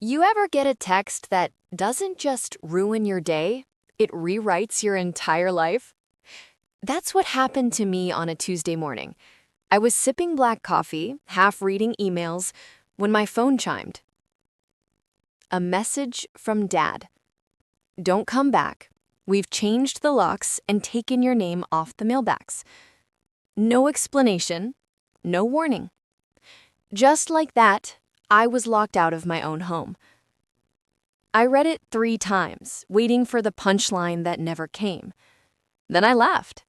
You ever get a text that doesn't just ruin your day, it rewrites your entire life? That's what happened to me on a Tuesday morning. I was sipping black coffee, half reading emails, when my phone chimed. A message from Dad. Don't come back. We've changed the locks and taken your name off the mailbox. No explanation, no warning. Just like that, I was locked out of my own home. I read it 3 times, waiting for the punchline that never came. Then I laughed.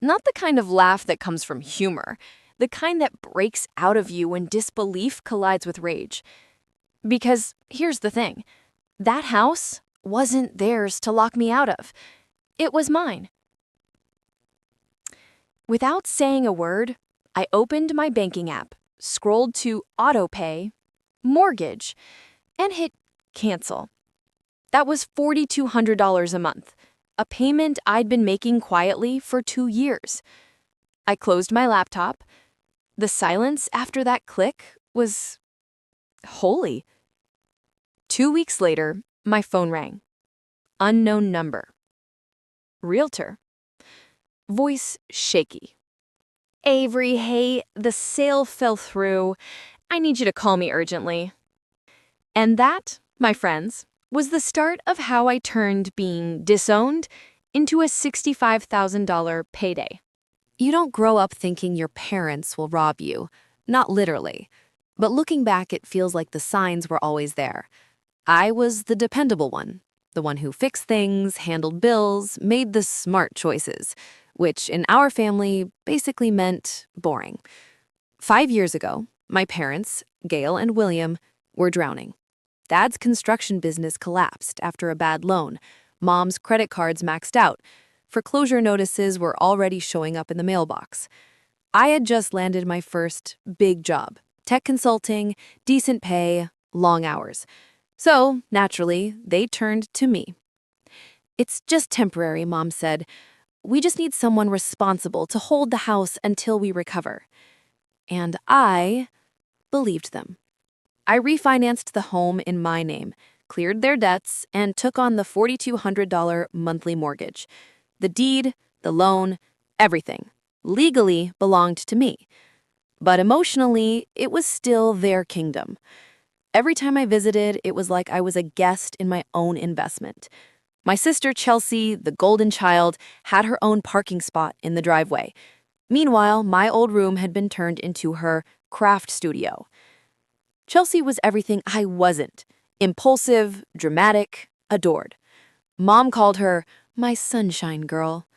Not the kind of laugh that comes from humor, the kind that breaks out of you when disbelief collides with rage. Because here's the thing, that house wasn't theirs to lock me out of. It was mine. Without saying a word, I opened my banking app, scrolled to auto pay, mortgage, and hit cancel. That was $4,200 a month, a payment I'd been making quietly for 2 years. I closed my laptop. The silence after that click was holy. 2 weeks later, my phone rang. Unknown number. Realtor. Voice shaky. Avery, hey, the sale fell through. I need you to call me urgently. And that, my friends, was the start of how I turned being disowned into a $65,000 payday. You don't grow up thinking your parents will rob you, not literally. But looking back, it feels like the signs were always there. I was the dependable one, the one who fixed things, handled bills, made the smart choices, which in our family basically meant boring. 5 years ago, my parents, Gail and William, were drowning. Dad's construction business collapsed after a bad loan. Mom's credit cards maxed out. Foreclosure notices were already showing up in the mailbox. I had just landed my first big job, tech consulting, decent pay, long hours. So, naturally, they turned to me. It's just temporary, Mom said. We just need someone responsible to hold the house until we recover. And I believed them. I refinanced the home in my name, cleared their debts, and took on the $4,200 monthly mortgage. The deed, the loan, everything, legally belonged to me. But emotionally, it was still their kingdom. Every time I visited, it was like I was a guest in my own investment. My sister Chelsea, the golden child, had her own parking spot in the driveway. Meanwhile, my old room had been turned into her craft studio. Chelsea was everything I wasn't: impulsive, dramatic, adored. Mom called her my sunshine girl.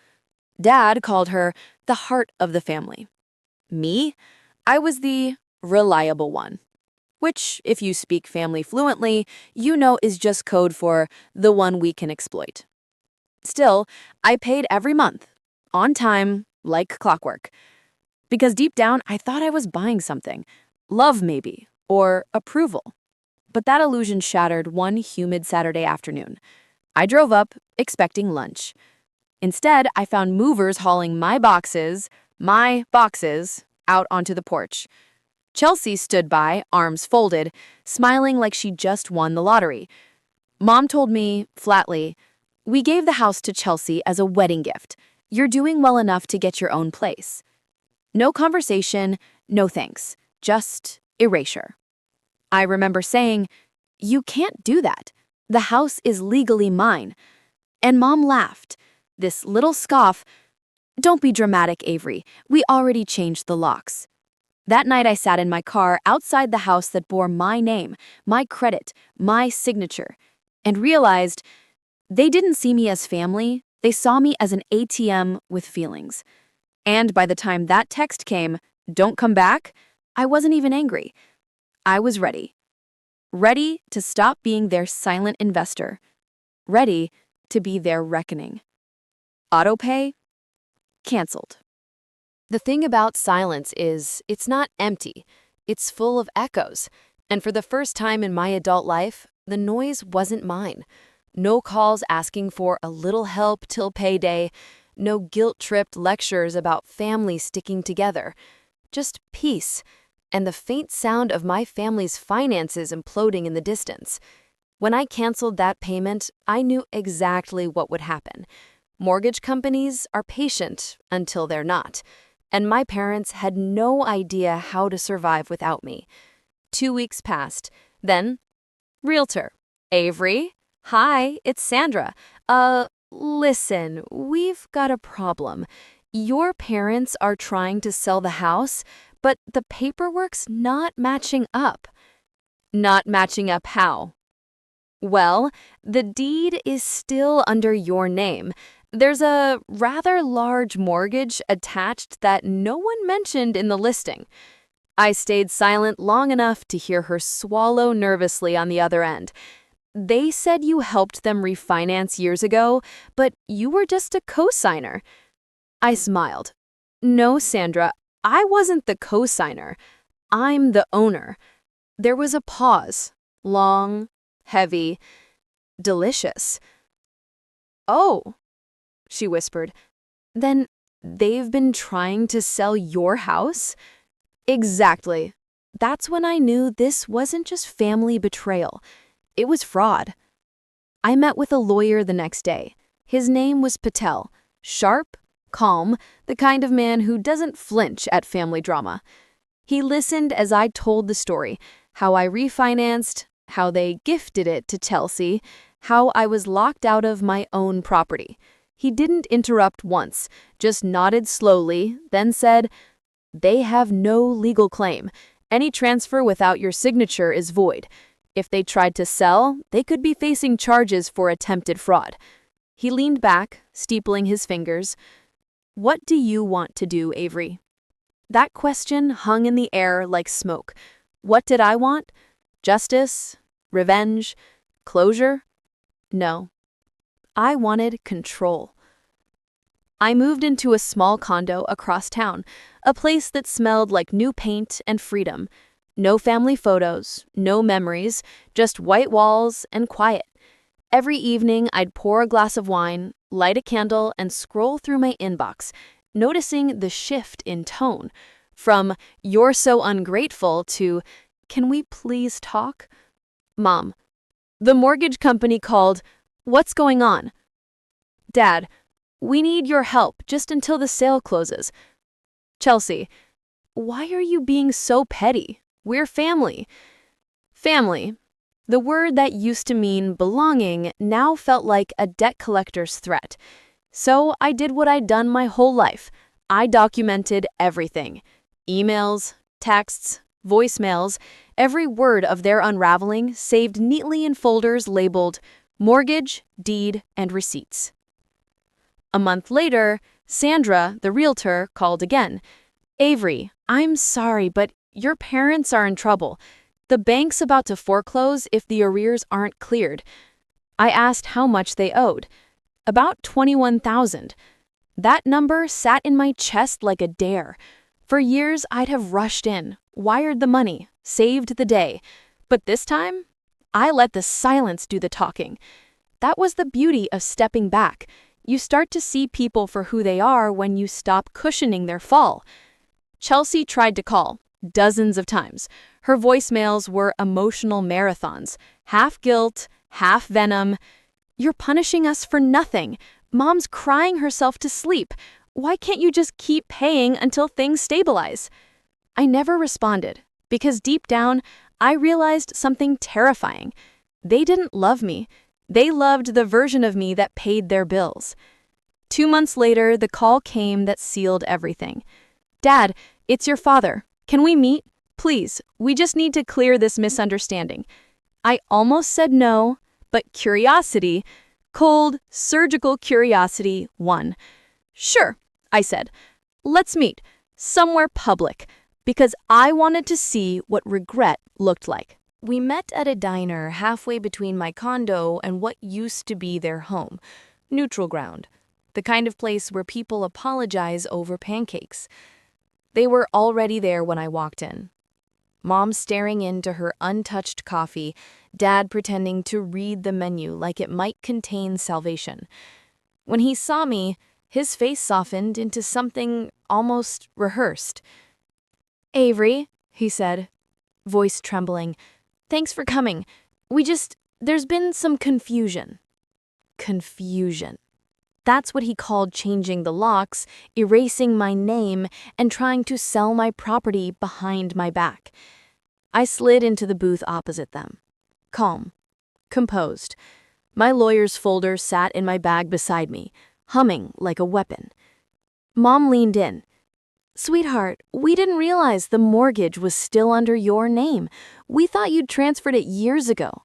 Dad called her the heart of the family. Me? I was the reliable one, which, if you speak family fluently, you know is just code for the one we can exploit. Still, I paid every month, on time, like clockwork. Because deep down, I thought I was buying something. Love, maybe, or approval. But that illusion shattered one humid Saturday afternoon. I drove up, expecting lunch. Instead, I found movers hauling my boxes, out onto the porch. Chelsea stood by, arms folded, smiling like she just won the lottery. Mom told me, flatly, "We gave the house to Chelsea as a wedding gift. You're doing well enough to get your own place." No conversation, no thanks, just erasure. I remember saying, "You can't do that. The house is legally mine." And Mom laughed, this little scoff. "Don't be dramatic, Avery. We already changed the locks." That night I sat in my car outside the house that bore my name, my credit, my signature, and realized they didn't see me as family, they saw me as an ATM with feelings. And by the time that text came, "Don't come back," I wasn't even angry. I was ready. Ready to stop being their silent investor. Ready to be their reckoning. Autopay? Canceled. The thing about silence is, it's not empty. It's full of echoes. And for the first time in my adult life, the noise wasn't mine. No calls asking for a little help till payday. No guilt-tripped lectures about family sticking together. Just peace. and the faint sound of my family's finances imploding in the distance. When I canceled that payment, I knew exactly what would happen. Mortgage companies are patient until they're not, and my parents had no idea how to survive without me. 2 weeks passed. Then, Realtor. Avery? Hi, it's Sandra. Listen, we've got a problem. Your parents are trying to sell the house, but the paperwork's not matching up. Not matching up how? Well, the deed is still under your name. There's a rather large mortgage attached that no one mentioned in the listing. I stayed silent long enough to hear her swallow nervously on the other end. They said you helped them refinance years ago, but you were just a co-signer. I smiled. No, Sandra, I wasn't the co-signer. I'm the owner. There was a pause. Long, heavy, delicious. Oh, she whispered. Then they've been trying to sell your house? Exactly. That's when I knew this wasn't just family betrayal. It was fraud. I met with a lawyer the next day. His name was Patel. Sharp, calm, the kind of man who doesn't flinch at family drama. He listened as I told the story, how I refinanced, how they gifted it to Chelsea, how I was locked out of my own property. He didn't interrupt once, just nodded slowly, then said, "They have no legal claim. Any transfer without your signature is void. If they tried to sell, they could be facing charges for attempted fraud." He leaned back, steepling his fingers. "What do you want to do, Avery?" That question hung in the air like smoke. What did I want? Justice? Revenge? Closure? No. I wanted control. I moved into a small condo across town, a place that smelled like new paint and freedom. No family photos, no memories, just white walls and quiet. Every evening, I'd pour a glass of wine, light a candle, and scroll through my inbox, noticing the shift in tone. From, "You're so ungrateful," to, "Can we please talk?" Mom. The mortgage company called. What's going on? Dad. We need your help just until the sale closes. Chelsea. Why are you being so petty? We're family. Family. The word that used to mean belonging now felt like a debt collector's threat. So I did what I'd done my whole life. I documented everything. Emails, texts, voicemails, every word of their unraveling saved neatly in folders labeled mortgage, deed, and receipts. A month later, Sandra, the realtor, called again. Avery, I'm sorry, but your parents are in trouble. The bank's about to foreclose if the arrears aren't cleared. I asked how much they owed. About $21,000. That number sat in my chest like a dare. For years, I'd have rushed in, wired the money, saved the day. But this time, I let the silence do the talking. That was the beauty of stepping back. You start to see people for who they are when you stop cushioning their fall. Chelsea tried to call, dozens of times. Her voicemails were emotional marathons, half guilt, half venom. You're punishing us for nothing. Mom's crying herself to sleep. Why can't you just keep paying until things stabilize? I never responded, because deep down, I realized something terrifying. They didn't love me. They loved the version of me that paid their bills. 2 months later, the call came that sealed everything. Dad, it's your father. Can we meet? Please, we just need to clear this misunderstanding. I almost said no, but curiosity, cold, surgical curiosity, won. Sure, I said. Let's meet, somewhere public, because I wanted to see what regret looked like. We met at a diner halfway between my condo and what used to be their home, neutral ground, the kind of place where people apologize over pancakes. They were already there when I walked in. Mom staring into her untouched coffee, Dad pretending to read the menu like it might contain salvation. When he saw me, his face softened into something almost rehearsed. Avery, he said, voice trembling. "Thanks for coming. There's been some confusion." Confusion. That's what he called changing the locks, erasing my name, and trying to sell my property behind my back. I slid into the booth opposite them. Calm. Composed. My lawyer's folder sat in my bag beside me, humming like a weapon. Mom leaned in. "Sweetheart, we didn't realize the mortgage was still under your name. We thought you'd transferred it years ago."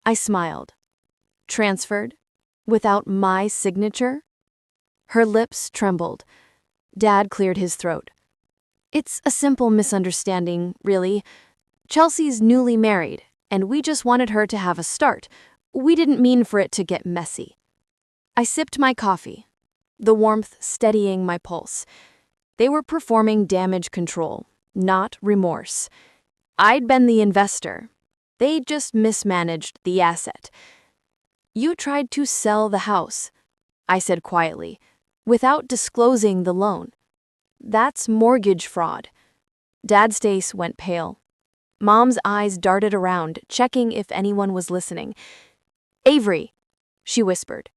I smiled. Transferred? Without my signature? Her lips trembled. Dad cleared his throat. "It's a simple misunderstanding, really. Chelsea's newly married, and we just wanted her to have a start. We didn't mean for it to get messy." I sipped my coffee, the warmth steadying my pulse. They were performing damage control, not remorse. I'd been the investor. They just mismanaged the asset. "You tried to sell the house," I said quietly, "without disclosing the loan. That's mortgage fraud." Dad's face went pale. Mom's eyes darted around, checking if anyone was listening. "Avery," she whispered,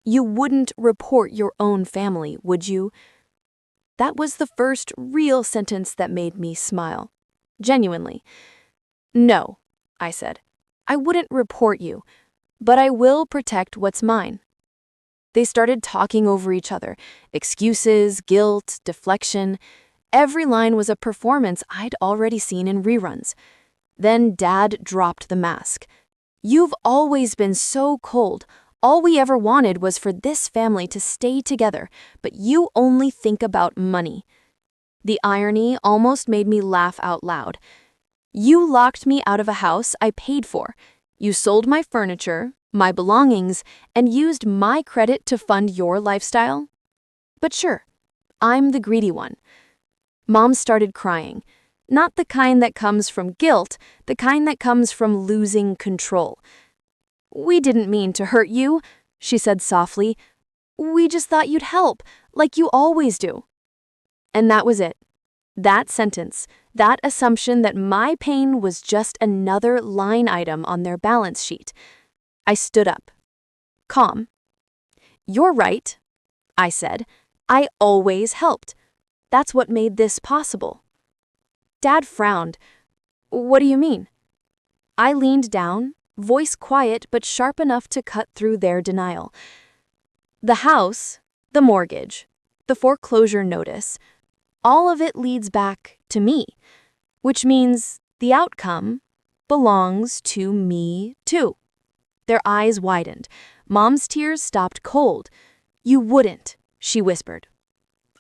"you wouldn't report your own family, would you?" That was the first real sentence that made me smile. Genuinely. "No," I said. "I wouldn't report you, but I will protect what's mine." They started talking over each other. Excuses, guilt, deflection. Every line was a performance I'd already seen in reruns. Then Dad dropped the mask. "You've always been so cold. All we ever wanted was for this family to stay together, but you only think about money." The irony almost made me laugh out loud. "You locked me out of a house I paid for. You sold my furniture, my belongings, and used my credit to fund your lifestyle? But sure, I'm the greedy one." Mom started crying. Not the kind that comes from guilt, the kind that comes from losing control. "We didn't mean to hurt you," she said softly. "We just thought you'd help, like you always do." And that was it. That sentence, that assumption that my pain was just another line item on their balance sheet. I stood up. Calm. "You're right," I said. "I always helped. That's what made this possible." Dad frowned. "What do you mean?" I leaned down, voice quiet but sharp enough to cut through their denial. "The house, the mortgage, the foreclosure notice, all of it leads back to me, which means the outcome belongs to me too." Their eyes widened. Mom's tears stopped cold. "You wouldn't," she whispered.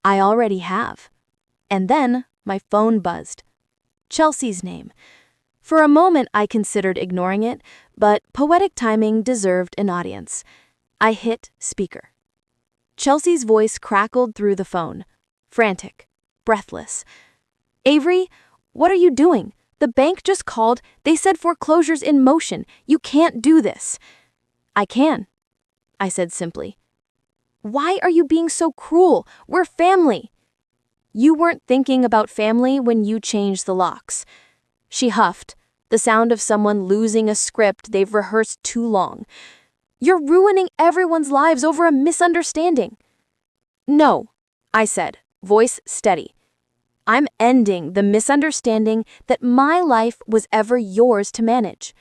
"I already have." And then my phone buzzed. Chelsea's name. For a moment I considered ignoring it, but poetic timing deserved an audience. I hit speaker. Chelsea's voice crackled through the phone, frantic, breathless. "Avery, what are you doing? The bank just called. They said foreclosure's in motion. You can't do this." "I can," I said simply. "Why are you being so cruel? We're family." "You weren't thinking about family when you changed the locks." She huffed, the sound of someone losing a script they've rehearsed too long. "You're ruining everyone's lives over a misunderstanding." "No," I said, voice steady. "I'm ending the misunderstanding that my life was ever yours to manage."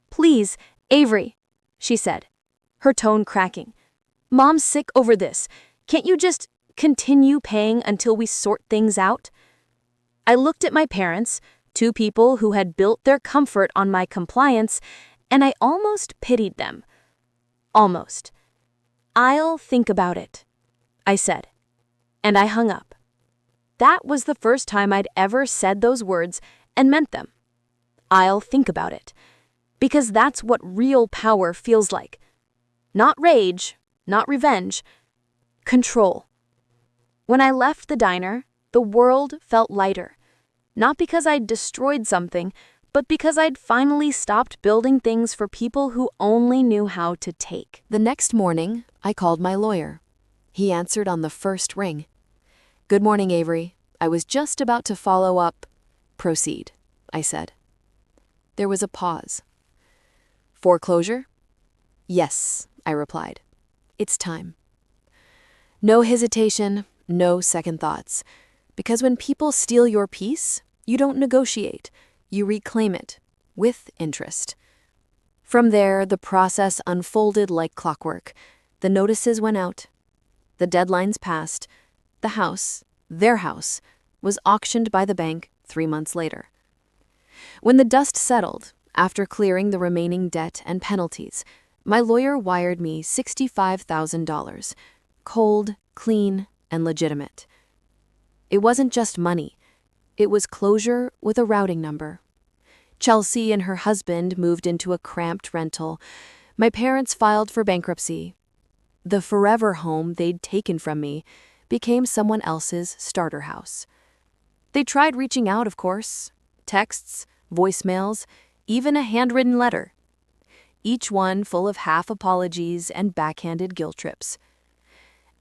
"Please, Avery," she said, her tone cracking. "Mom's sick over this. Can't you just continue paying until we sort things out?" I looked at my parents, two people who had built their comfort on my compliance, and I almost pitied them. Almost. "I'll think about it," I said, and I hung up. That was the first time I'd ever said those words and meant them. I'll think about it. Because that's what real power feels like. Not rage, not revenge. Control. When I left the diner, the world felt lighter. Not because I'd destroyed something, but because I'd finally stopped building things for people who only knew how to take. The next morning, I called my lawyer. He answered on the first ring. "Good morning, Avery. I was just about to follow up." Proceed, I said. There was a pause. Foreclosure? Yes, I replied. It's time. No hesitation, no second thoughts. Because when people steal your peace, you don't negotiate. You reclaim it, with interest. From there, the process unfolded like clockwork. The notices went out. The deadlines passed. The house, their house, was auctioned by the bank 3 months later. When the dust settled, after clearing the remaining debt and penalties, my lawyer wired me $65,000, cold, clean, and legitimate. It wasn't just money. It was closure with a routing number. Chelsea and her husband moved into a cramped rental. My parents filed for bankruptcy. The forever home they'd taken from me became someone else's starter house. They tried reaching out, of course. Texts, voicemails, even a handwritten letter. Each one full of half apologies and backhanded guilt trips.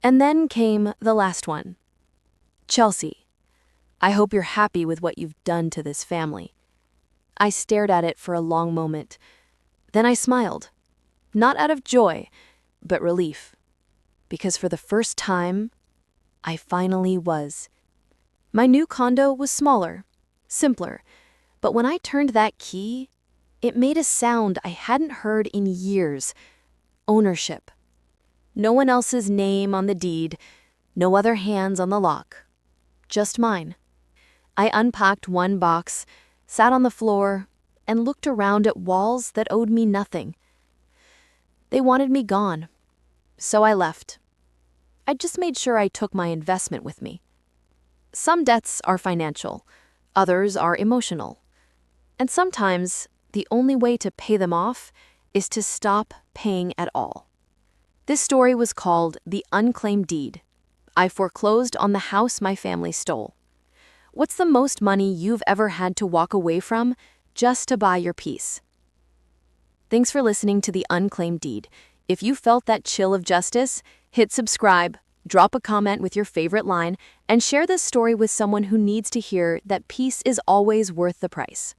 And then came the last one. Chelsea, I hope you're happy with what you've done to this family. I stared at it for a long moment. Then I smiled. Not out of joy, but relief. Because for the first time, I finally was. My new condo was smaller, simpler, but when I turned that key, it made a sound I hadn't heard in years. Ownership. No one else's name on the deed, no other hands on the lock. Just mine. I unpacked one box, sat on the floor, and looked around at walls that owed me nothing. They wanted me gone, so I left. I just made sure I took my investment with me. Some debts are financial, others are emotional. And sometimes the only way to pay them off is to stop paying at all. This story was called The Unclaimed Deed. I foreclosed on the house my family stole. What's the most money you've ever had to walk away from just to buy your peace? Thanks for listening to The Unclaimed Deed. If you felt that chill of justice, hit subscribe, drop a comment with your favorite line, and share this story with someone who needs to hear that peace is always worth the price.